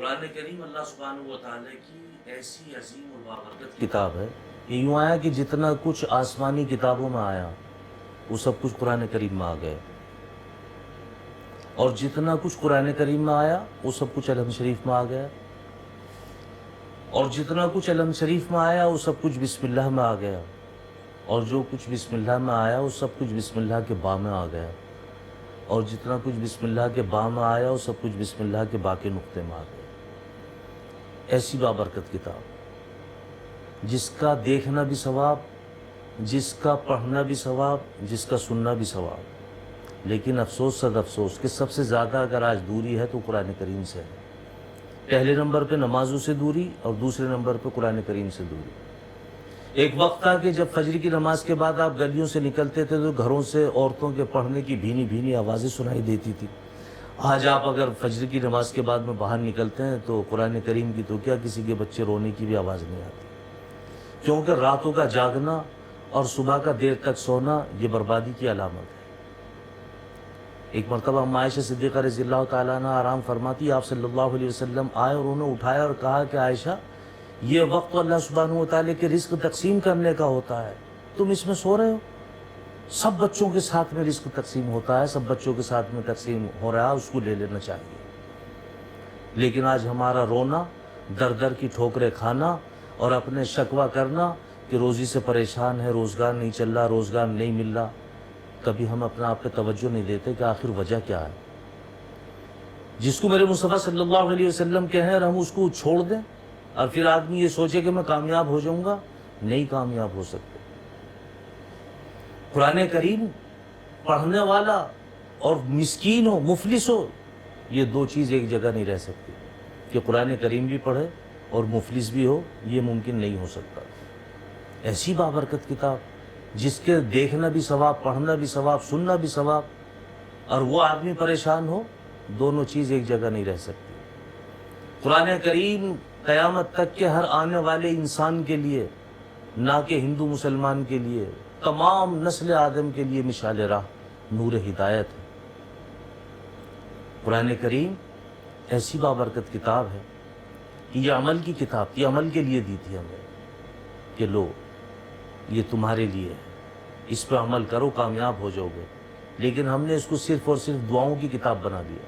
قرآن کریم اللہ سبحانہ و تعالیٰ کی ایسی عظیم و بابرکت کتاب ہے کہ یوں آیا کہ جتنا کچھ آسمانی کتابوں میں آیا وہ سب کچھ قرآن کریم میں آ گئے، اور جتنا کچھ قرآن کریم میں آیا وہ سب کچھ علم شریف میں آ گیا، اور جتنا کچھ علم شریف میں آیا وہ سب کچھ بسم اللہ میں آ گیا، اور جو کچھ بسم اللہ میں آیا وہ سب کچھ بسم اللہ کے با میں آ گیا، اور جتنا کچھ بسم اللہ کے با میں آیا وہ سب کچھ بسم اللہ کے با کے نقطے میں آ گیا۔ ایسی بابرکت کتاب جس کا دیکھنا بھی ثواب، جس کا پڑھنا بھی ثواب، جس کا سننا بھی ثواب، لیکن افسوس صد افسوس کہ سب سے زیادہ اگر آج دوری ہے تو قرآن کریم سے ہے۔ پہلے نمبر پہ نمازوں سے دوری اور دوسرے نمبر پہ قرآن کریم سے دوری۔ ایک وقت تھا کہ جب فجر کی نماز کے بعد آپ گلیوں سے نکلتے تھے تو گھروں سے عورتوں کے پڑھنے کی بھینی بھینی آوازیں سنائی دیتی تھی۔ آج آپ اگر فجر کی نماز کے بعد میں باہر نکلتے ہیں تو قرآن کریم کی تو کیا کسی کے بچے رونے کی بھی آواز نہیں آتی، کیونکہ راتوں کا جاگنا اور صبح کا دیر تک سونا یہ بربادی کی علامت ہے۔ ایک مرتبہ عائشہ صدیقہ رضی اللہ تعالیٰ عنہ آرام فرماتی، آپ صلی اللہ علیہ وسلم آئے اور انہوں نے اٹھایا اور کہا کہ عائشہ، یہ وقت تو اللہ سبحانہ و تعالیٰ کے رزق تقسیم کرنے کا ہوتا ہے، تم اس میں سو رہے ہو؟ سب بچوں کے ساتھ میں رزق تقسیم ہوتا ہے، سب بچوں کے ساتھ میں تقسیم ہو رہا ہے، اس کو لے لینا چاہیے۔ لیکن آج ہمارا رونا، در در کی ٹھوکریں کھانا اور اپنے شکوہ کرنا کہ روزی سے پریشان ہے، روزگار نہیں چل رہا، روزگار نہیں مل رہا، کبھی ہم اپنا آپ پہ توجہ نہیں دیتے کہ آخر وجہ کیا ہے۔ جس کو میرے مصطفیٰ صلی اللہ علیہ وسلم کہیں اور ہم اس کو چھوڑ دیں اور پھر آدمی یہ سوچے کہ میں کامیاب ہو جاؤں گا، نہیں کامیاب ہو سکتے۔ قرآن کریم پڑھنے والا اور مسکین ہو، مفلس ہو، یہ دو چیز ایک جگہ نہیں رہ سکتی، کہ قرآن کریم بھی پڑھے اور مفلس بھی ہو، یہ ممکن نہیں ہو سکتا۔ ایسی بابرکت کتاب جس کے دیکھنا بھی ثواب، پڑھنا بھی ثواب، سننا بھی ثواب، اور وہ آدمی پریشان ہو، دونوں چیز ایک جگہ نہیں رہ سکتی۔ قرآن کریم قیامت تک کے ہر آنے والے انسان کے لیے، نہ کہ ہندو مسلمان کے لیے، تمام نسل آدم کے لیے مشعل راہ، نور ہدایت ہے۔ قرآن کریم ایسی بابرکت کتاب ہے کہ یہ عمل کی کتاب تھی، عمل کے لیے دی تھی ہمیں کہ لو یہ تمہارے لیے ہے، اس پہ عمل کرو، کامیاب ہو جاؤ گے، لیکن ہم نے اس کو صرف اور صرف دعاؤں کی کتاب بنا دیا۔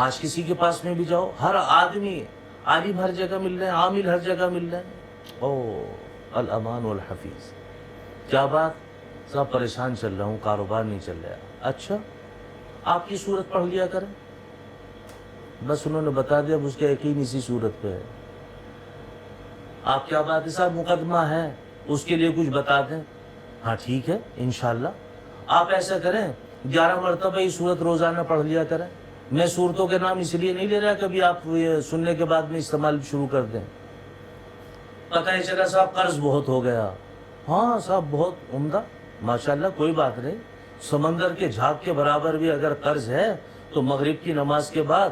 آج کسی کے پاس میں بھی جاؤ، ہر آدمی، عالم ہر جگہ مل رہے ہیں، عامل ہر جگہ مل رہے ہیں، او الامان والحفیظ، کیا بات، سب پریشان چل رہا ہوں، کاروبار نہیں چل رہا۔ اچھا، آپ کی صورت پڑھ لیا کریں، بس انہوں نے بتا دیا اس کا یقین اسی صورت پہ ہے۔ آپ کیا بات ہے صاحب، مقدمہ ہے، اس کے لیے کچھ بتا دیں، ہاں ٹھیک ہے انشاءاللہ۔ آپ ایسا کریں 11 مرتبہ یہ صورت روزانہ پڑھ لیا کریں۔ میں صورتوں کے نام اس لیے نہیں لے رہا کبھی آپ یہ سننے کے بعد میں استعمال شروع کر دیں۔ پتہ ہی چلا صاحب قرض بہت ہو گیا، ہاں صاحب بہت عمدہ، ماشاءاللہ، کوئی بات نہیں، سمندر کے جھاگ کے برابر بھی اگر قرض ہے تو مغرب کی نماز کے بعد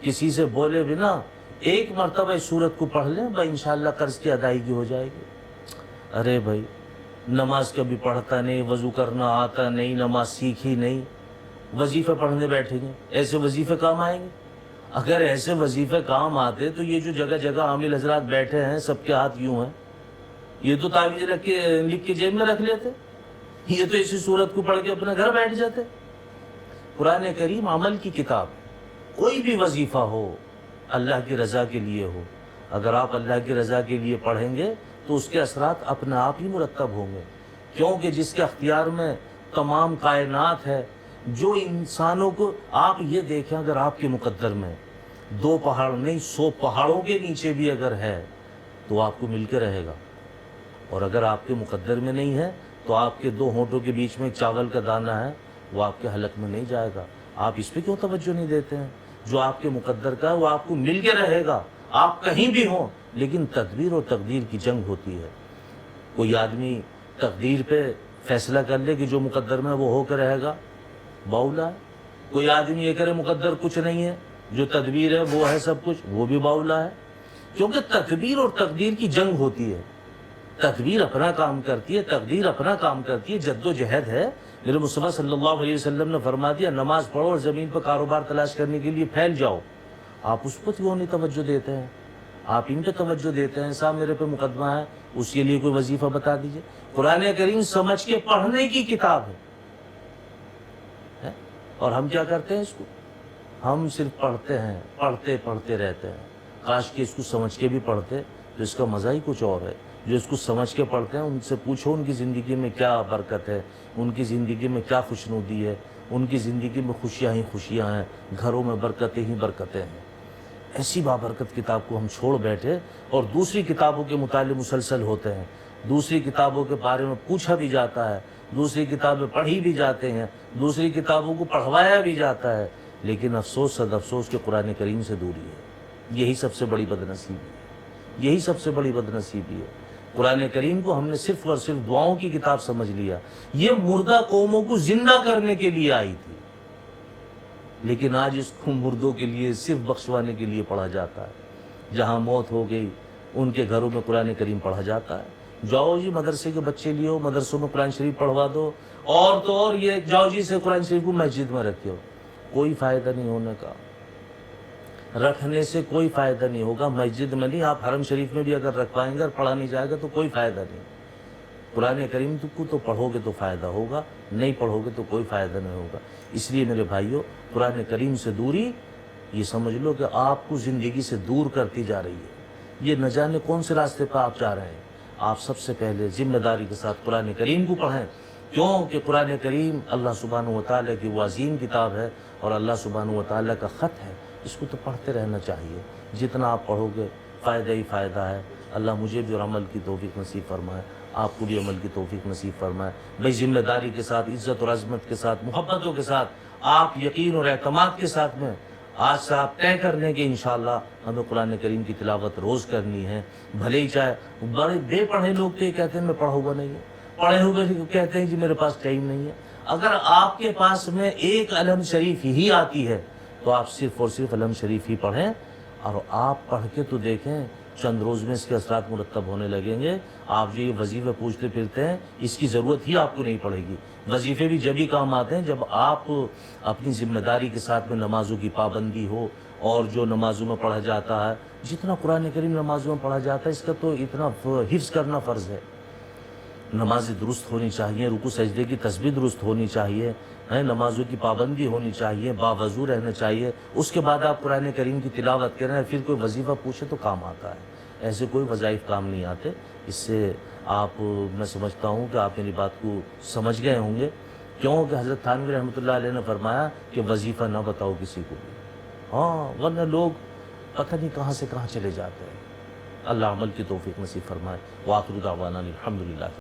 کسی سے بولے بنا ایک مرتبہ اس صورت کو پڑھ لیں، انشاءاللہ قرض کی ادائیگی ہو جائے گی۔ ارے بھائی، نماز کبھی پڑھتا نہیں، وضو کرنا آتا نہیں، نماز سیکھی نہیں، وظیفے پڑھنے بیٹھیں گے، ایسے وظیفے کام آئیں گے؟ اگر ایسے وظیفے کام آتے تو یہ جو جگہ جگہ عامل حضرات بیٹھے ہیں، سب کے ہاتھ یوں ہیں، یہ تو تعویذ رکھ کے لکھ کے جیب میں رکھ لیتے، یہ تو اسی صورت کو پڑھ کے اپنے گھر بیٹھ جاتے۔ قرآن کریم عمل کی کتاب، کوئی بھی وظیفہ ہو اللہ کی رضا کے لیے ہو، اگر آپ اللہ کی رضا کے لیے پڑھیں گے تو اس کے اثرات اپنے آپ ہی مرتب ہوں گے، کیونکہ جس کے اختیار میں تمام کائنات ہے، جو انسانوں کو، آپ یہ دیکھیں اگر آپ کے مقدر میں 2 پہاڑ نہیں 100 پہاڑوں کے نیچے بھی اگر ہے تو آپ کو مل کے رہے گا، اور اگر آپ کے مقدر میں نہیں ہے تو آپ کے 2 ہونٹوں کے بیچ میں ایک چاول کا دانہ ہے، وہ آپ کے حلق میں نہیں جائے گا۔ آپ اس پہ کیوں توجہ نہیں دیتے ہیں؟ جو آپ کے مقدر کا ہے وہ آپ کو مل کے رہے گا، آپ کہیں بھی ہوں، لیکن تدبیر اور تقدیر کی جنگ ہوتی ہے۔ کوئی آدمی تقدیر پہ فیصلہ کر لے کہ جو مقدر میں وہ ہو کے رہے گا، باولا ہے۔ کوئی آدمی یہ کرے مقدر کچھ نہیں ہے، جو تدبیر ہے وہ ہے سب کچھ، وہ بھی باولا ہے، کیونکہ تقدیر اور تقدیر کی جنگ ہوتی ہے۔ تقدیر اپنا کام کرتی ہے، تقدیر اپنا کام کرتی ہے، جد و جہد ہے۔ میرے مصطفیٰ صلی اللہ علیہ وسلم نے فرما دیا، نماز پڑھو اور زمین پر کاروبار تلاش کرنے کے لیے پھیل جاؤ، آپ اس پر کیوں نہیں توجہ دیتے ہیں؟ آپ ان پہ توجہ دیتے ہیں، صاحب میرے پہ مقدمہ ہے، اس کے لیے کوئی وظیفہ بتا دیجئے۔ قرآن کریم سمجھ کے پڑھنے کی کتاب ہے، اور ہم کیا کرتے ہیں اس کو؟ ہم صرف پڑھتے ہیں، پڑھتے رہتے ہیں۔ کاش کہ اس کو سمجھ کے بھی پڑھتے تو اس کا مزہ ہی کچھ اور ہے۔ جو اس کو سمجھ کے پڑھتے ہیں ان سے پوچھو ان کی زندگی میں کیا برکت ہے، ان کی زندگی میں کیا خوشنودی ہے، ان کی زندگی میں خوشیاں ہی خوشیاں ہیں، گھروں میں برکتیں ہی برکتیں ہیں۔ ایسی بابرکت کتاب کو ہم چھوڑ بیٹھے اور دوسری کتابوں کے مطالعے مسلسل ہوتے ہیں، دوسری کتابوں کے بارے میں پوچھا بھی جاتا ہے، دوسری کتابیں پڑھی بھی جاتے ہیں، دوسری کتابوں کو پڑھوایا بھی جاتا ہے، لیکن افسوس صد افسوس کہ قرآن کریم سے دوری ہے۔ یہی سب سے بڑی بدنصیبی ہے، یہی سب سے بڑی بدنصیبی ہے۔ قرآن کریم کو ہم نے صرف اور صرف دعاؤں کی کتاب سمجھ لیا۔ یہ مردہ قوموں کو زندہ کرنے کے لیے آئی تھی، لیکن آج اس کو مردوں کے لیے صرف بخشوانے کے لیے پڑھا جاتا ہے۔ جہاں موت ہو گئی ان کے گھروں میں قرآن کریم پڑھا جاتا ہے۔ جاؤ جی مدرسے کے بچے لیو، مدرسوں میں قرآن شریف پڑھوا دو، اور تو اور یہ جاؤ جی سے قرآن شریف کو مسجد میں رکھو، کوئی فائدہ نہیں ہونے کا، رکھنے سے کوئی فائدہ نہیں ہوگا۔ مسجد میں نہیں، آپ حرم شریف میں بھی اگر رکھوائیں گے اور پڑھا نہیں جائے گا تو کوئی فائدہ نہیں۔ قرآن کریم کو تو پڑھو گے تو فائدہ ہوگا، نہیں پڑھو گے تو کوئی فائدہ نہیں ہوگا۔ اس لیے میرے بھائیوں، قرآن کریم سے دوری یہ سمجھ لو کہ آپ کو زندگی سے دور کرتی جا رہی ہے۔ یہ نہ جانے کون سے راستے پہ آپ جا رہے ہیں۔ آپ سب سے پہلے ذمہ داری کے ساتھ قرآن کریم کو پڑھیں، کیونکہ قرآن کریم اللہ سبحانہ و تعالیٰ کی وہ عظیم کتاب ہے اور اللہ سبحانہ و تعالیٰ کا خط ہے۔ اس کو تو پڑھتے رہنا چاہیے، جتنا آپ پڑھو گے فائدہ ہی فائدہ ہے۔ اللہ مجھے بھی عمل کی توفیق نصیب فرمائے، آپ کو بھی عمل کی توفیق نصیب فرمائے۔ بھئی ذمہ داری کے ساتھ، عزت اور عظمت کے ساتھ، محبتوں کے ساتھ، آپ یقین اور اعتماد کے ساتھ میں آج سے آپ طے کر لیں کہ انشاءاللہ ہمیں قرآن کریم کی تلاوت روز کرنی ہے۔ بھلے ہی چاہے بڑے بے پڑھے لوگ تو یہ کہتے ہیں میں پڑھا ہوا نہیں ہوں، پڑھے ہوئے کہتے ہیں جی میرے پاس ٹائم نہیں ہے۔ اگر آپ کے پاس میں ایک علم شریف ہی آتی ہے تو آپ صرف اور صرف علم شریف ہی پڑھیں، اور آپ پڑھ کے تو دیکھیں چند روز میں اس کے اثرات مرتب ہونے لگیں گے۔ آپ جو یہ وظیفے پوچھتے پھرتے ہیں اس کی ضرورت ہی آپ کو نہیں پڑے گی۔ وظیفے بھی جب ہی کام آتے ہیں جب آپ اپنی ذمہ داری کے ساتھ میں نمازوں کی پابندی ہو، اور جو نمازوں میں پڑھا جاتا ہے، جتنا قرآن کریم نمازوں میں پڑھا جاتا ہے اس کا تو اتنا حفظ کرنا فرض ہے۔ نمازیں درست ہونی چاہیے، رکوع سجدے کی تسبیح درست ہونی چاہیے، نمازوں کی پابندی ہونی چاہیے، باوضو رہنا چاہیے۔ اس کے بعد آپ قرآن کریم کی تلاوت کریں، پھر کوئی وظیفہ پوچھے تو کام آتا ہے۔ ایسے کوئی وظائف کام نہیں آتے۔ اس سے آپ، میں سمجھتا ہوں کہ آپ میری بات کو سمجھ گئے ہوں گے، کیونکہ حضرت تھانوی رحمۃ اللہ علیہ نے فرمایا کہ وظیفہ نہ بتاؤ کسی کو بھی، ہاں ورنہ لوگ پتہ نہیں کہاں سے کہاں چلے جاتے ہیں۔ اللہ عمل کی توفیق نصیب فرمائے۔ وآخر دعوانا الحمدللہ۔